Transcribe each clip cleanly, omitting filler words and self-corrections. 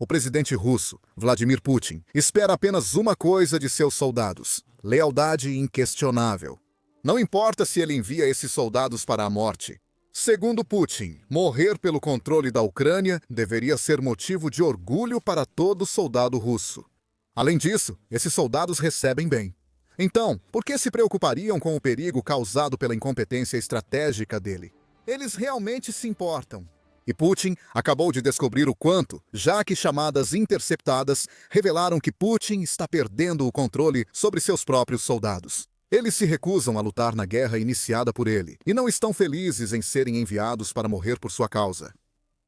O presidente russo, Vladimir Putin, espera apenas uma coisa de seus soldados: lealdade inquestionável. Não importa se ele envia esses soldados para a morte. Segundo Putin, morrer pelo controle da Ucrânia deveria ser motivo de orgulho para todo soldado russo. Além disso, esses soldados recebem bem. Então, por que se preocupariam com o perigo causado pela incompetência estratégica dele? Eles realmente se importam. E Putin acabou de descobrir o quanto, já que chamadas interceptadas revelaram que Putin está perdendo o controle sobre seus próprios soldados. Eles se recusam a lutar na guerra iniciada por ele e não estão felizes em serem enviados para morrer por sua causa.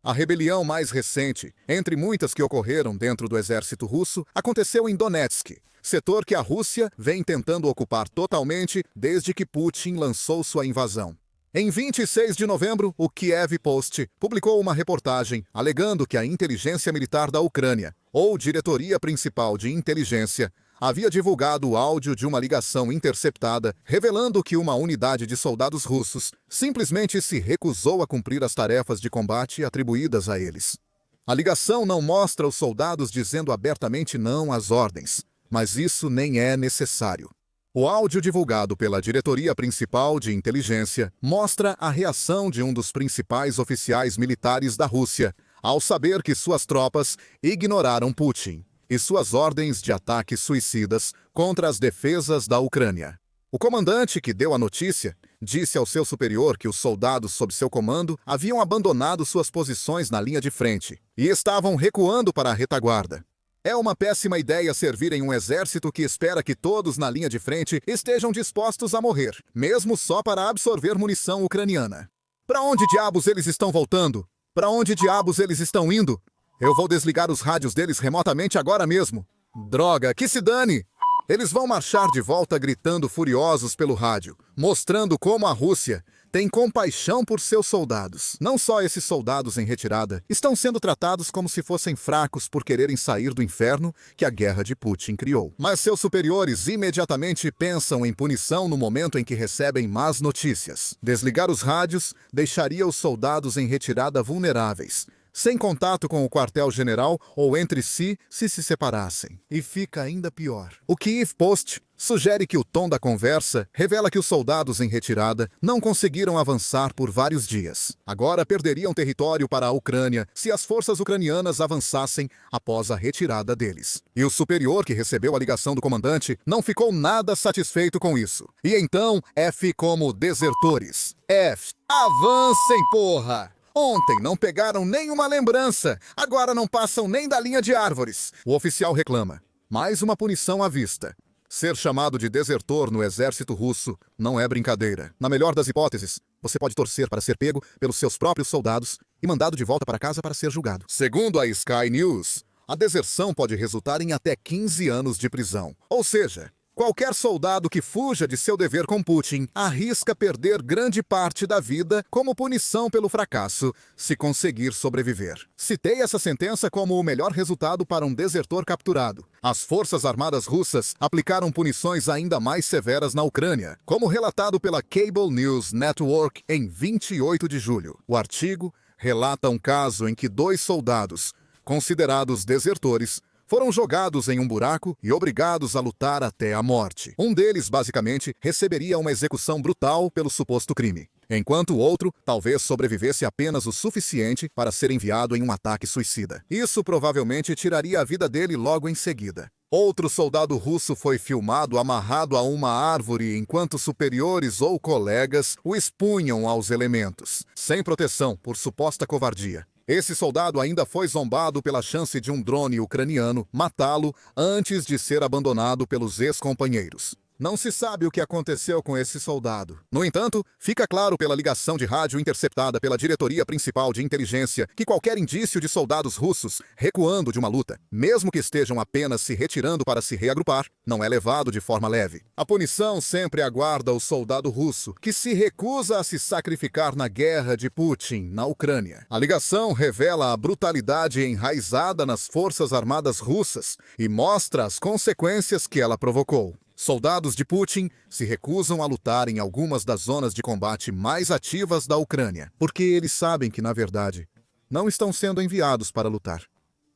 A rebelião mais recente, entre muitas que ocorreram dentro do exército russo, aconteceu em Donetsk, setor que a Rússia vem tentando ocupar totalmente desde que Putin lançou sua invasão. Em 26 de novembro, o Kiev Post publicou uma reportagem alegando que a inteligência militar da Ucrânia, ou Diretoria Principal de Inteligência, havia divulgado o áudio de uma ligação interceptada, revelando que uma unidade de soldados russos simplesmente se recusou a cumprir as tarefas de combate atribuídas a eles. A ligação não mostra os soldados dizendo abertamente não às ordens, mas isso nem é necessário. O áudio divulgado pela Diretoria Principal de Inteligência mostra a reação de um dos principais oficiais militares da Rússia ao saber que suas tropas ignoraram Putin e suas ordens de ataques suicidas contra as defesas da Ucrânia. O comandante que deu a notícia disse ao seu superior que os soldados sob seu comando haviam abandonado suas posições na linha de frente e estavam recuando para a retaguarda. É uma péssima ideia servir em um exército que espera que todos na linha de frente estejam dispostos a morrer, mesmo só para absorver munição ucraniana. Para onde diabos eles estão voltando? Para onde diabos eles estão indo? Eu vou desligar os rádios deles remotamente agora mesmo. Droga, que se dane! Eles vão marchar de volta gritando furiosos pelo rádio, mostrando como a Rússia tem compaixão por seus soldados. Não só esses soldados em retirada estão sendo tratados como se fossem fracos por quererem sair do inferno que a guerra de Putin criou, mas seus superiores imediatamente pensam em punição no momento em que recebem más notícias. Desligar os rádios deixaria os soldados em retirada vulneráveis, sem contato com o quartel-general ou entre si se separassem. E fica ainda pior. O Kiev Post sugere que o tom da conversa revela que os soldados em retirada não conseguiram avançar por vários dias. Agora perderiam território para a Ucrânia se as forças ucranianas avançassem após a retirada deles. E o superior que recebeu a ligação do comandante não ficou nada satisfeito com isso. E então, F como desertores. F, avancem, porra! Ontem não pegaram nenhuma lembrança, agora não passam nem da linha de árvores. O oficial reclama. Mais uma punição à vista. Ser chamado de desertor no exército russo não é brincadeira. Na melhor das hipóteses, você pode torcer para ser pego pelos seus próprios soldados e mandado de volta para casa para ser julgado. Segundo a Sky News, a deserção pode resultar em até 15 anos de prisão. Ou seja, qualquer soldado que fuja de seu dever com Putin arrisca perder grande parte da vida como punição pelo fracasso, se conseguir sobreviver. Citei essa sentença como o melhor resultado para um desertor capturado. As forças armadas russas aplicaram punições ainda mais severas na Ucrânia, como relatado pela Cable News Network em 28 de julho. O artigo relata um caso em que 2 soldados, considerados desertores, foram jogados em um buraco e obrigados a lutar até a morte. Um deles, basicamente, receberia uma execução brutal pelo suposto crime, enquanto o outro talvez sobrevivesse apenas o suficiente para ser enviado em um ataque suicida. Isso provavelmente tiraria a vida dele logo em seguida. Outro soldado russo foi filmado amarrado a uma árvore enquanto superiores ou colegas o expunham aos elementos, sem proteção por suposta covardia. Esse soldado ainda foi zombado pela chance de um drone ucraniano matá-lo antes de ser abandonado pelos ex-companheiros. Não se sabe o que aconteceu com esse soldado. No entanto, fica claro pela ligação de rádio interceptada pela Diretoria Principal de Inteligência que qualquer indício de soldados russos recuando de uma luta, mesmo que estejam apenas se retirando para se reagrupar, não é levado de forma leve. A punição sempre aguarda o soldado russo, que se recusa a se sacrificar na guerra de Putin, na Ucrânia. A ligação revela a brutalidade enraizada nas forças armadas russas e mostra as consequências que ela provocou. Soldados de Putin se recusam a lutar em algumas das zonas de combate mais ativas da Ucrânia, porque eles sabem que, na verdade, não estão sendo enviados para lutar.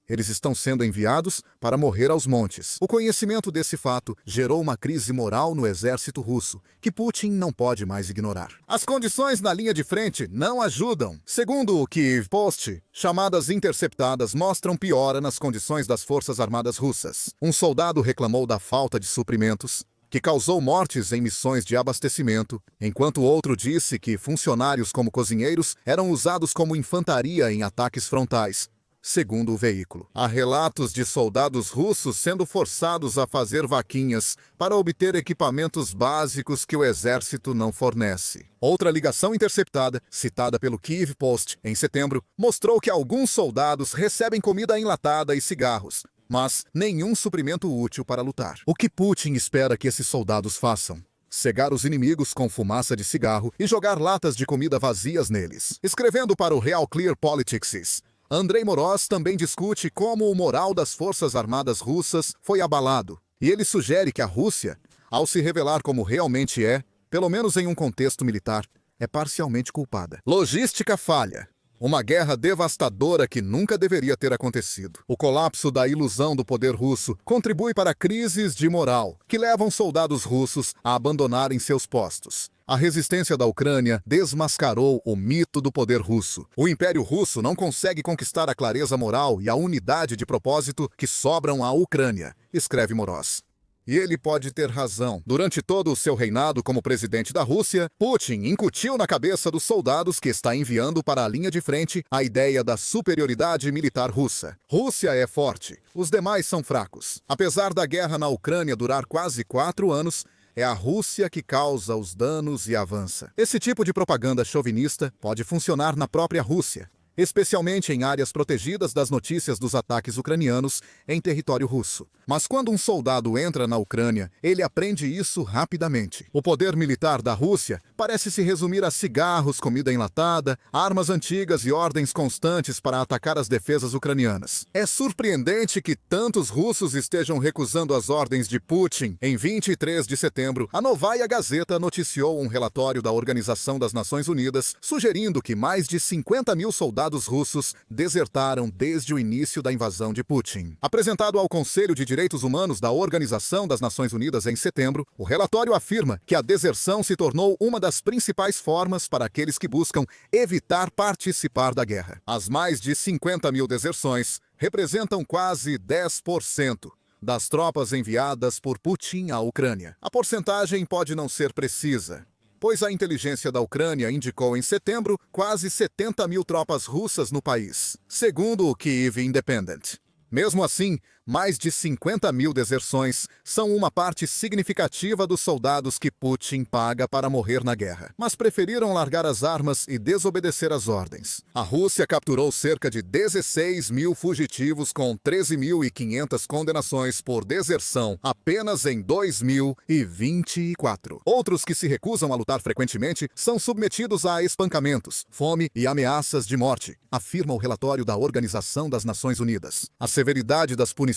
Eles estão sendo enviados para morrer aos montes. O conhecimento desse fato gerou uma crise moral no exército russo, que Putin não pode mais ignorar. As condições na linha de frente não ajudam. Segundo o Kyiv Post, chamadas interceptadas mostram piora nas condições das forças armadas russas. Um soldado reclamou da falta de suprimentos, que causou mortes em missões de abastecimento, enquanto outro disse que funcionários como cozinheiros eram usados como infantaria em ataques frontais. Segundo o veículo, há relatos de soldados russos sendo forçados a fazer vaquinhas para obter equipamentos básicos que o exército não fornece. Outra ligação interceptada, citada pelo Kyiv Post em setembro, mostrou que alguns soldados recebem comida enlatada e cigarros, mas nenhum suprimento útil para lutar. O que Putin espera que esses soldados façam? Cegar os inimigos com fumaça de cigarro e jogar latas de comida vazias neles. Escrevendo para o Real Clear Politics, Andrei Moroz também discute como o moral das forças armadas russas foi abalado. E ele sugere que a Rússia, ao se revelar como realmente é, pelo menos em um contexto militar, é parcialmente culpada. Logística falha. Uma guerra devastadora que nunca deveria ter acontecido. O colapso da ilusão do poder russo contribui para crises de moral, que levam soldados russos a abandonarem seus postos. A resistência da Ucrânia desmascarou o mito do poder russo. O Império Russo não consegue conquistar a clareza moral e a unidade de propósito que sobram à Ucrânia, escreve Moroz. E ele pode ter razão. Durante todo o seu reinado como presidente da Rússia, Putin incutiu na cabeça dos soldados que está enviando para a linha de frente a ideia da superioridade militar russa. Rússia é forte, os demais são fracos. Apesar da guerra na Ucrânia durar quase 4 anos, é a Rússia que causa os danos e avança. Esse tipo de propaganda chauvinista pode funcionar na própria Rússia, especialmente em áreas protegidas das notícias dos ataques ucranianos em território russo. Mas quando um soldado entra na Ucrânia, ele aprende isso rapidamente. O poder militar da Rússia parece se resumir a cigarros, comida enlatada, armas antigas e ordens constantes para atacar as defesas ucranianas. É surpreendente que tantos russos estejam recusando as ordens de Putin. Em 23 de setembro, a Novaya Gazeta noticiou um relatório da Organização das Nações Unidas sugerindo que mais de 50 mil soldados russos desertaram desde o início da invasão de Putin. Apresentado ao Conselho de Direitos Humanos da Organização das Nações Unidas em setembro, o relatório afirma que a deserção se tornou uma das principais formas para aqueles que buscam evitar participar da guerra. As mais de 50 mil deserções representam quase 10% das tropas enviadas por Putin à Ucrânia. A porcentagem pode não ser precisa, pois a inteligência da Ucrânia indicou em setembro quase 70 mil tropas russas no país, segundo o Kyiv Independent. Mesmo assim, mais de 50 mil deserções são uma parte significativa dos soldados que Putin paga para morrer na guerra, mas preferiram largar as armas e desobedecer às ordens. A Rússia capturou cerca de 16 mil fugitivos com 13.500 condenações por deserção apenas em 2024. Outros que se recusam a lutar frequentemente são submetidos a espancamentos, fome e ameaças de morte, afirma o relatório da Organização das Nações Unidas. A severidade das punições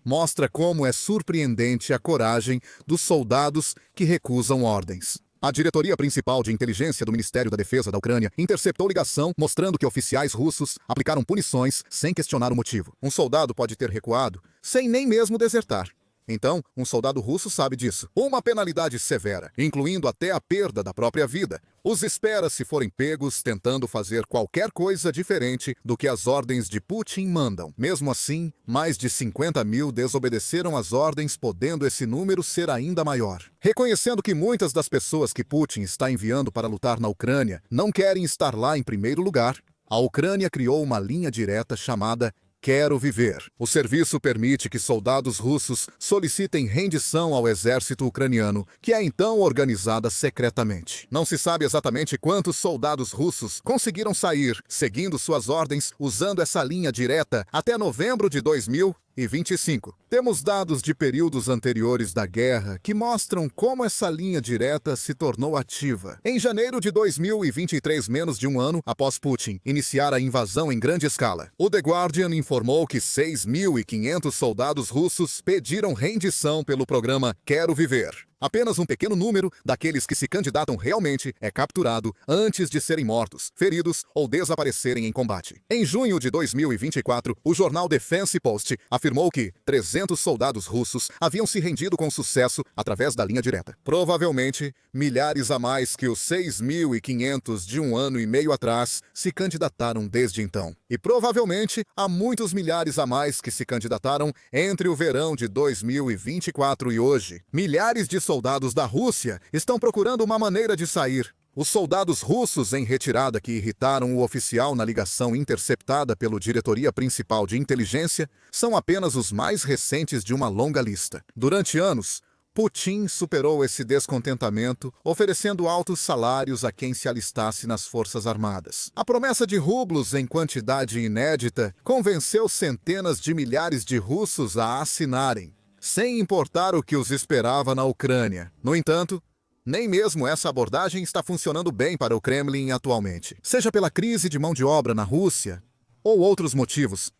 mostra como é surpreendente a coragem dos soldados que recusam ordens. A diretoria principal de inteligência do Ministério da Defesa da Ucrânia interceptou ligação mostrando que oficiais russos aplicaram punições sem questionar o motivo. Um soldado pode ter recuado sem nem mesmo desertar. Então, um soldado russo sabe disso. Uma penalidade severa, incluindo até a perda da própria vida, os espera se forem pegos tentando fazer qualquer coisa diferente do que as ordens de Putin mandam. Mesmo assim, mais de 50 mil desobedeceram às ordens, podendo esse número ser ainda maior. Reconhecendo que muitas das pessoas que Putin está enviando para lutar na Ucrânia não querem estar lá em primeiro lugar, a Ucrânia criou uma linha direta chamada Quero Viver. O serviço permite que soldados russos solicitem rendição ao exército ucraniano, que é então organizada secretamente. Não se sabe exatamente quantos soldados russos conseguiram sair, seguindo suas ordens, usando essa linha direta até novembro de 2025. Temos dados de períodos anteriores da guerra que mostram como essa linha direta se tornou ativa. Em janeiro de 2023, menos de um ano após Putin iniciar a invasão em grande escala, o The Guardian informou que 6.500 soldados russos pediram rendição pelo programa Quero Viver. Apenas um pequeno número daqueles que se candidatam realmente é capturado antes de serem mortos, feridos ou desaparecerem em combate. Em junho de 2024, o jornal Defense Post afirmou que 300 soldados russos haviam se rendido com sucesso através da linha direta. Provavelmente, milhares a mais que os 6.500 de um ano e meio atrás se candidataram desde então. E provavelmente há muitos milhares a mais que se candidataram entre o verão de 2024 e hoje. Milhares de soldados da Rússia estão procurando uma maneira de sair. Os soldados russos em retirada que irritaram o oficial na ligação interceptada pela Diretoria Principal de Inteligência são apenas os mais recentes de uma longa lista. Durante anos, Putin superou esse descontentamento, oferecendo altos salários a quem se alistasse nas Forças Armadas. A promessa de rublos em quantidade inédita convenceu centenas de milhares de russos a assinarem, sem importar o que os esperava na Ucrânia. No entanto, nem mesmo essa abordagem está funcionando bem para o Kremlin atualmente. Seja pela crise de mão de obra na Rússia ou outros motivos,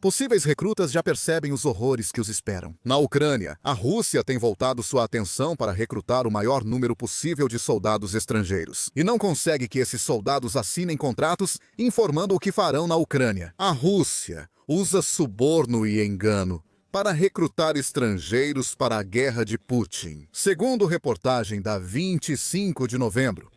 possíveis recrutas já percebem os horrores que os esperam. Na Ucrânia, a Rússia tem voltado sua atenção para recrutar o maior número possível de soldados estrangeiros. E não consegue que esses soldados assinem contratos informando o que farão na Ucrânia. A Rússia usa suborno e engano para recrutar estrangeiros para a guerra de Putin. Segundo reportagem da 25 de novembro,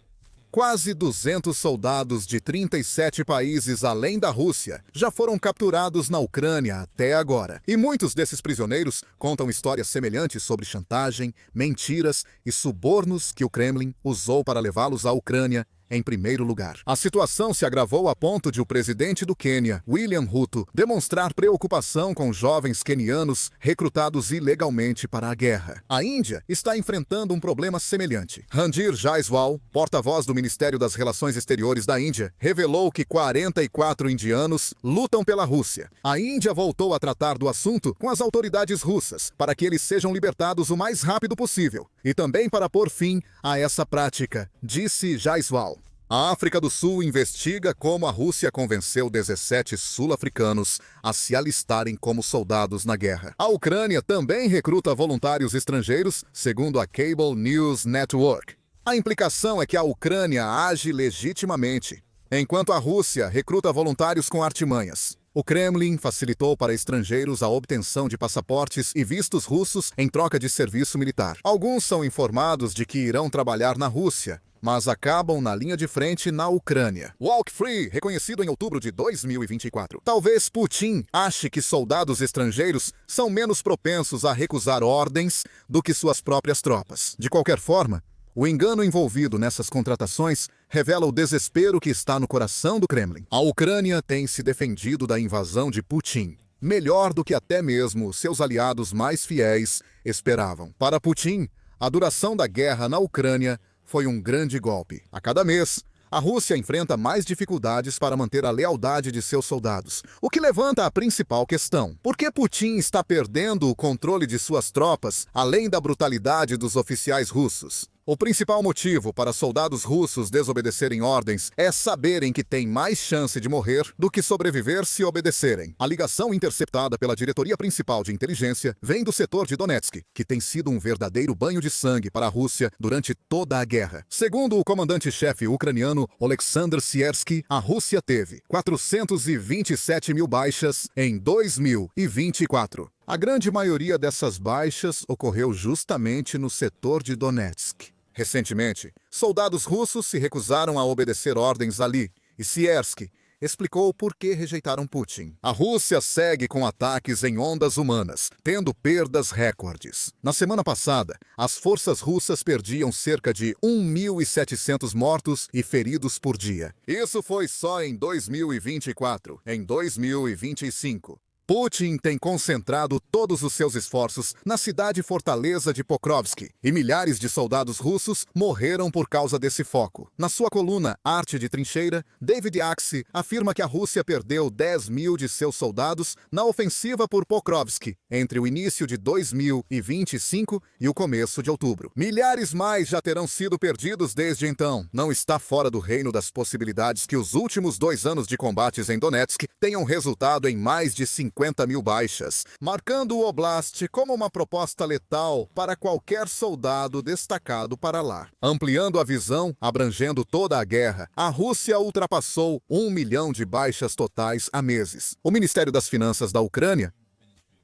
quase 200 soldados de 37 países além da Rússia já foram capturados na Ucrânia até agora. E muitos desses prisioneiros contam histórias semelhantes sobre chantagem, mentiras e subornos que o Kremlin usou para levá-los à Ucrânia em primeiro lugar. A situação se agravou a ponto de o presidente do Quênia, William Ruto, demonstrar preocupação com jovens quenianos recrutados ilegalmente para a guerra. A Índia está enfrentando um problema semelhante. Randir Jaiswal, porta-voz do Ministério das Relações Exteriores da Índia, revelou que 44 indianos lutam pela Rússia. A Índia voltou a tratar do assunto com as autoridades russas para que eles sejam libertados o mais rápido possível e também para pôr fim a essa prática, disse Jaiswal. A África do Sul investiga como a Rússia convenceu 17 sul-africanos a se alistarem como soldados na guerra. A Ucrânia também recruta voluntários estrangeiros, segundo a Cable News Network. A implicação é que a Ucrânia age legitimamente, enquanto a Rússia recruta voluntários com artimanhas. O Kremlin facilitou para estrangeiros a obtenção de passaportes e vistos russos em troca de serviço militar. Alguns são informados de que irão trabalhar na Rússia, mas acabam na linha de frente na Ucrânia. Walk Free, reconhecido em outubro de 2024. Talvez Putin ache que soldados estrangeiros são menos propensos a recusar ordens do que suas próprias tropas. De qualquer forma, o engano envolvido nessas contratações revela o desespero que está no coração do Kremlin. A Ucrânia tem se defendido da invasão de Putin, melhor do que até mesmo seus aliados mais fiéis esperavam. Para Putin, a duração da guerra na Ucrânia foi um grande golpe. A cada mês, a Rússia enfrenta mais dificuldades para manter a lealdade de seus soldados, o que levanta a principal questão. Por que Putin está perdendo o controle de suas tropas, além da brutalidade dos oficiais russos? O principal motivo para soldados russos desobedecerem ordens é saberem que têm mais chance de morrer do que sobreviver se obedecerem. A ligação interceptada pela Diretoria Principal de Inteligência vem do setor de Donetsk, que tem sido um verdadeiro banho de sangue para a Rússia durante toda a guerra. Segundo o comandante-chefe ucraniano Oleksandr Siersky, a Rússia teve 427 mil baixas em 2024. A grande maioria dessas baixas ocorreu justamente no setor de Donetsk. Recentemente, soldados russos se recusaram a obedecer ordens ali, e Siersky explicou por que rejeitaram Putin. A Rússia segue com ataques em ondas humanas, tendo perdas recordes. Na semana passada, as forças russas perdiam cerca de 1.700 mortos e feridos por dia. Isso foi só em 2024. Em 2025, Putin tem concentrado todos os seus esforços na cidade-fortaleza de Pokrovsk, e milhares de soldados russos morreram por causa desse foco. Na sua coluna Arte de Trincheira, David Axe afirma que a Rússia perdeu 10 mil de seus soldados na ofensiva por Pokrovsk entre o início de 2025 e o começo de outubro. Milhares mais já terão sido perdidos desde então. Não está fora do reino das possibilidades que os últimos 2 anos de combates em Donetsk tenham resultado em mais de 50 50.000 baixas, marcando o Oblast como uma proposta letal para qualquer soldado destacado para lá. Ampliando a visão, abrangendo toda a guerra, a Rússia ultrapassou 1 milhão de baixas totais há meses. O Ministério das Finanças da Ucrânia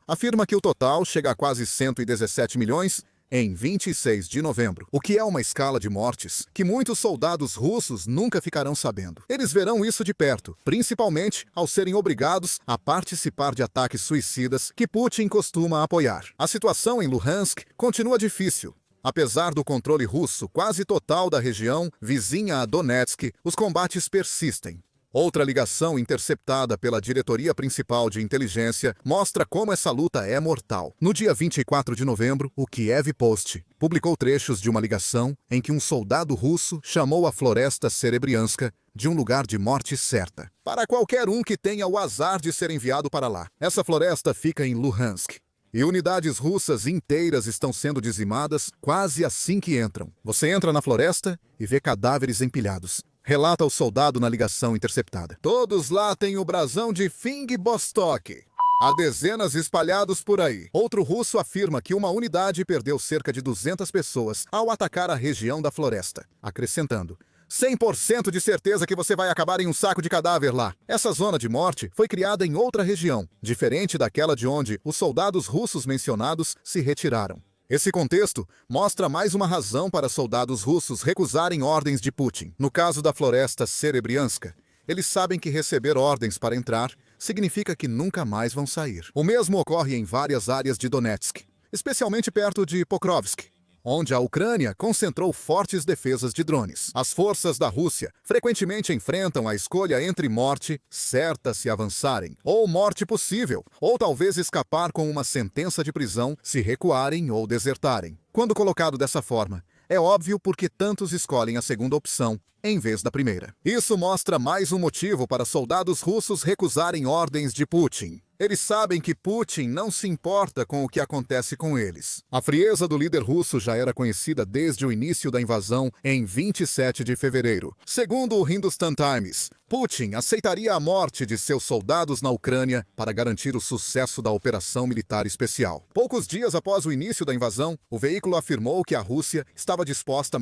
afirma que o total chega a quase 117 milhões em 26 de novembro, o que é uma escala de mortes que muitos soldados russos nunca ficarão sabendo. Eles verão isso de perto, principalmente ao serem obrigados a participar de ataques suicidas que Putin costuma apoiar. A situação em Luhansk continua difícil. Apesar do controle russo quase total da região vizinha a Donetsk, os combates persistem. Outra ligação interceptada pela Diretoria Principal de Inteligência mostra como essa luta é mortal. No dia 24 de novembro, o Kiev Post publicou trechos de uma ligação em que um soldado russo chamou a floresta Serebrianska de um lugar de morte certa, para qualquer um que tenha o azar de ser enviado para lá. Essa floresta fica em Luhansk. E unidades russas inteiras estão sendo dizimadas quase assim que entram. Você entra na floresta e vê cadáveres empilhados. Relata o soldado na ligação interceptada. Todos lá têm o brasão de Fing Vostok. Há dezenas espalhados por aí. Outro russo afirma que uma unidade perdeu cerca de 200 pessoas ao atacar a região da floresta, acrescentando: 100% de certeza que você vai acabar em um saco de cadáver lá. Essa zona de morte foi criada em outra região, diferente daquela de onde os soldados russos mencionados se retiraram. Esse contexto mostra mais uma razão para soldados russos recusarem ordens de Putin. No caso da floresta Serebrianska, eles sabem que receber ordens para entrar significa que nunca mais vão sair. O mesmo ocorre em várias áreas de Donetsk, especialmente perto de Pokrovsk, onde a Ucrânia concentrou fortes defesas de drones. As forças da Rússia frequentemente enfrentam a escolha entre morte certa se avançarem, ou morte possível, ou talvez escapar com uma sentença de prisão se recuarem ou desertarem. Quando colocado dessa forma, é óbvio porque tantos escolhem a segunda opção em vez da primeira. Isso mostra mais um motivo para soldados russos recusarem ordens de Putin. Eles sabem que Putin não se importa com o que acontece com eles. A frieza do líder russo já era conhecida desde o início da invasão em 27 de fevereiro. Segundo o Hindustan Times, Putin aceitaria a morte de seus soldados na Ucrânia para garantir o sucesso da operação militar especial. Poucos dias após o início da invasão, o veículo afirmou que a Rússia estava disposta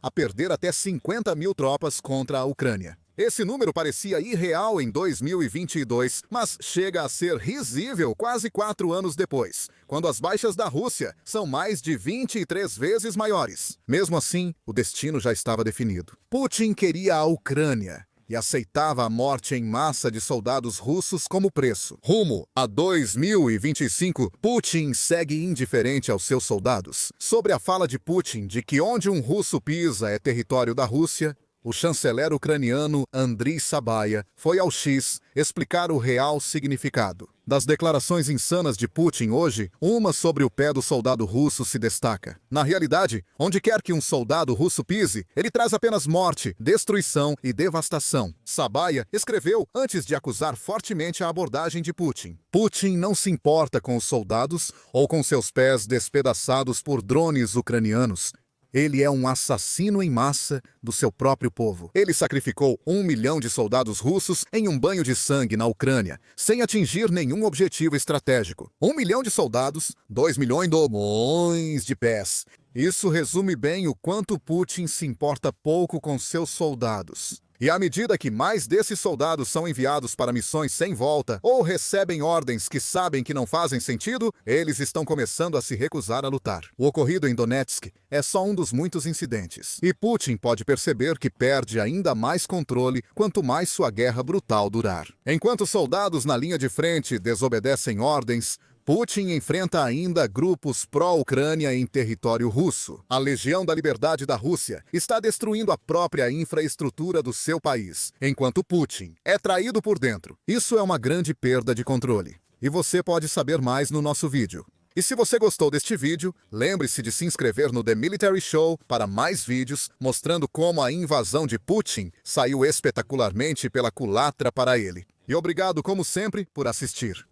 a perder até 50.000 tropas contra a Ucrânia. Esse número parecia irreal em 2022, mas chega a ser risível quase 4 anos depois, quando as baixas da Rússia são mais de 23 vezes maiores. Mesmo assim, o destino já estava definido. Putin queria a Ucrânia e aceitava a morte em massa de soldados russos como preço. Rumo a 2025, Putin segue indiferente aos seus soldados. Sobre a fala de Putin de que onde um russo pisa é território da Rússia, o chanceler ucraniano Andriy Sabaia foi ao X explicar o real significado. Das declarações insanas de Putin hoje, uma sobre o pé do soldado russo se destaca. Na realidade, onde quer que um soldado russo pise, ele traz apenas morte, destruição e devastação. Sabaia escreveu antes de acusar fortemente a abordagem de Putin. Putin não se importa com os soldados ou com seus pés despedaçados por drones ucranianos. Ele é um assassino em massa do seu próprio povo. Ele sacrificou 1 milhão de soldados russos em um banho de sangue na Ucrânia, sem atingir nenhum objetivo estratégico. 1 milhão de soldados, 2 milhões de pés. Isso resume bem o quanto Putin se importa pouco com seus soldados. E à medida que mais desses soldados são enviados para missões sem volta ou recebem ordens que sabem que não fazem sentido, eles estão começando a se recusar a lutar. O ocorrido em Donetsk é só um dos muitos incidentes. E Putin pode perceber que perde ainda mais controle quanto mais sua guerra brutal durar. Enquanto soldados na linha de frente desobedecem ordens, Putin enfrenta ainda grupos pró-Ucrânia em território russo. A Legião da Liberdade da Rússia está destruindo a própria infraestrutura do seu país, enquanto Putin é traído por dentro. Isso é uma grande perda de controle. E você pode saber mais no nosso vídeo. E se você gostou deste vídeo, lembre-se de se inscrever no The Military Show para mais vídeos mostrando como a invasão de Putin saiu espetacularmente pela culatra para ele. E obrigado, como sempre, por assistir.